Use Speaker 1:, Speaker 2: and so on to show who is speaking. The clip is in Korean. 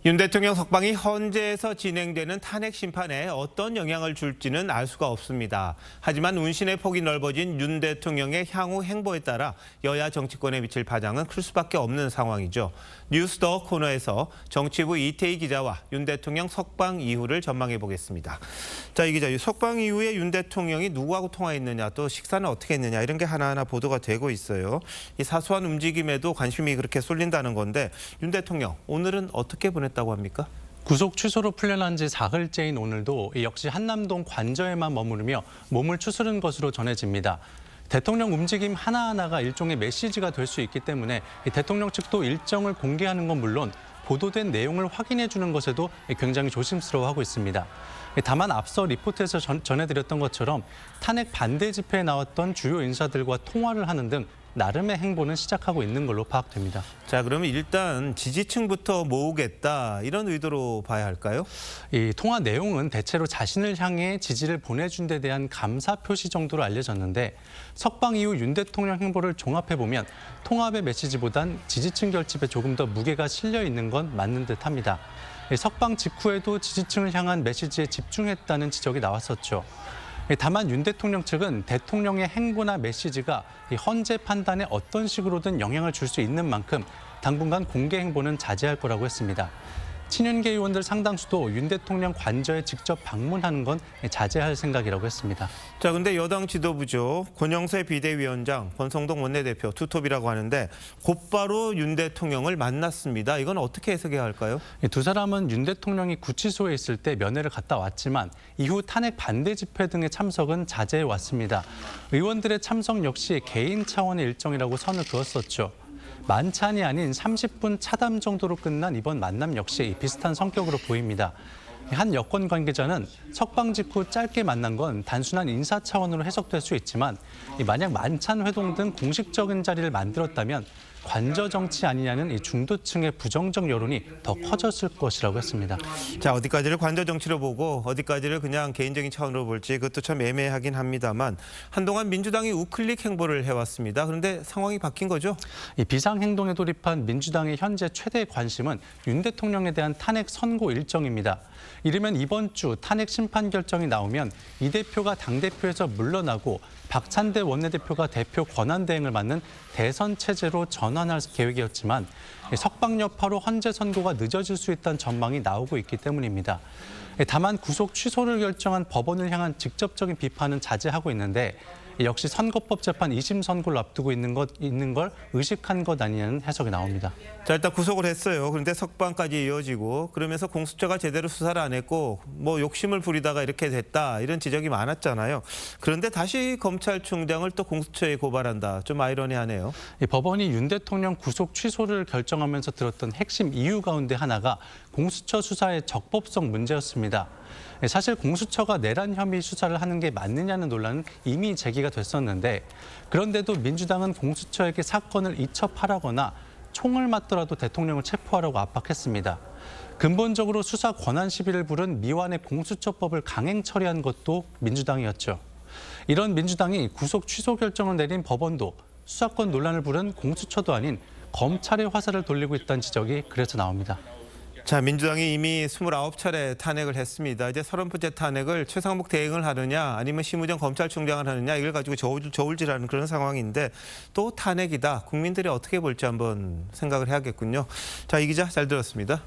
Speaker 1: 윤 대통령 석방이 헌재에서 진행되는 탄핵 심판에 어떤 영향을 줄지는 알 수가 없습니다. 하지만 운신의 폭이 넓어진 윤 대통령의 향후 행보에 따라 여야 정치권에 미칠 파장은 클 수밖에 없는 상황이죠. 뉴스더 코너에서 정치부 이태희 기자와 윤 대통령 석방 이후를 전망해 보겠습니다. 자, 이 기자, 석방 이후에 윤 대통령이 누구하고 통화했느냐, 또 식사는 어떻게 했느냐, 이런 게 하나하나 보도가 되고 있어요. 이 사소한 움직임에도 관심이 그렇게 쏠린다는 건데 윤 대통령 오늘은 어떻게 보냈다고 합니까?
Speaker 2: 구속 취소로 풀려난 지 사흘째인 오늘도 역시 한남동 관저에만 머무르며 몸을 추스른 것으로 전해집니다. 대통령 움직임 하나하나가 일종의 메시지가 될 수 있기 때문에 대통령 측도 일정을 공개하는 건 물론 보도된 내용을 확인해 주는 것에도 굉장히 조심스러워하고 있습니다. 다만 앞서 리포트에서 전해드렸던 것처럼 탄핵 반대 집회에 나왔던 주요 인사들과 통화를 하는 등 나름의 행보는 시작하고 있는 걸로 파악됩니다.
Speaker 1: 자, 그러면 일단 지지층부터 모으겠다, 이런 의도로 봐야 할까요?
Speaker 2: 이 통화 내용은 대체로 자신을 향해 지지를 보내준 데 대한 감사 표시 정도로 알려졌는데 석방 이후 윤 대통령 행보를 종합해보면 통합의 메시지보단 지지층 결집에 조금 더 무게가 실려 있는 건 맞는 듯합니다. 석방 직후에도 지지층을 향한 메시지에 집중했다는 지적이 나왔었죠. 다만 윤 대통령 측은 대통령의 행보나 메시지가 헌재 판단에 어떤 식으로든 영향을 줄 수 있는 만큼 당분간 공개 행보는 자제할 거라고 했습니다. 친윤계 의원들 상당수도 윤 대통령 관저에 직접 방문하는 건 자제할 생각이라고 했습니다.
Speaker 1: 자, 근데 여당 지도부죠. 권영세 비대위원장, 권성동 원내대표 투톱이라고 하는데 곧바로 윤 대통령을 만났습니다. 이건 어떻게 해석해야 할까요?
Speaker 2: 두 사람은 윤 대통령이 구치소에 있을 때 면회를 갔다 왔지만 이후 탄핵 반대 집회 등의 참석은 자제해 왔습니다. 의원들의 참석 역시 개인 차원의 일정이라고 선을 그었었죠. 만찬이 아닌 30분 차담 정도로 끝난 이번 만남 역시 비슷한 성격으로 보입니다. 한 여권 관계자는 석방 직후 짧게 만난 건 단순한 인사 차원으로 해석될 수 있지만 만약 만찬 회동 등 공식적인 자리를 만들었다면 관저 정치 아니냐는 이 중도층의 부정적 여론이 더 커졌을 것이라고 했습니다.
Speaker 1: 자, 어디까지를 관저 정치로 보고 어디까지를 그냥 개인적인 차원으로 볼지 그것도 참 애매하긴 합니다만 한동안 민주당이 우클릭 행보를 해왔습니다. 그런데 상황이 바뀐 거죠?
Speaker 2: 이 비상행동에 돌입한 민주당의 현재 최대 관심은 윤 대통령에 대한 탄핵 선고 일정입니다. 이르면 이번 주 탄핵 심판 결정이 나오면 이 대표가 당대표에서 물러나고 박찬대 원내대표가 대표 권한대행을 맡는 대선 체제로 전환할 계획이었지만 석방 여파로 헌재 선고가 늦어질 수 있다는 전망이 나오고 있기 때문입니다. 다만 구속 취소를 결정한 법원을 향한 직접적인 비판은 자제하고 있는데 역시 선거법 재판 2심 선고를 앞두고 있는 걸 의식한 것 아니냐는 해석이 나옵니다.
Speaker 1: 자, 일단 구속을 했어요. 그런데 석방까지 이어지고 그러면서 공수처가 제대로 수사를 안 했고 뭐 욕심을 부리다가 이렇게 됐다, 이런 지적이 많았잖아요. 그런데 다시 검찰총장을 또 공수처에 고발한다. 좀 아이러니하네요.
Speaker 2: 법원이 윤 대통령 구속 취소를 결정하면서 들었던 핵심 이유 가운데 하나가 공수처 수사의 적법성 문제였습니다. 사실 공수처가 내란 혐의 수사를 하는 게 맞느냐는 논란은 이미 제기가 됐었는데 그런데도 민주당은 공수처에게 사건을 이첩하라거나 총을 맞더라도 대통령을 체포하라고 압박했습니다. 근본적으로 수사 권한 시비를 부른 미완의 공수처법을 강행 처리한 것도 민주당이었죠. 이런 민주당이 구속 취소 결정을 내린 법원도 수사권 논란을 부른 공수처도 아닌 검찰의 화살을 돌리고 있다는 지적이 그래서 나옵니다.
Speaker 1: 자, 민주당이 이미 29차례 탄핵을 했습니다. 이제 30번째 탄핵을 최상목 대행을 하느냐 아니면 심우정 검찰총장을 하느냐, 이걸 가지고 저울질하는 그런 상황인데 또 탄핵이다. 국민들이 어떻게 볼지 한번 생각을 해야겠군요. 자, 이 기자 잘 들었습니다.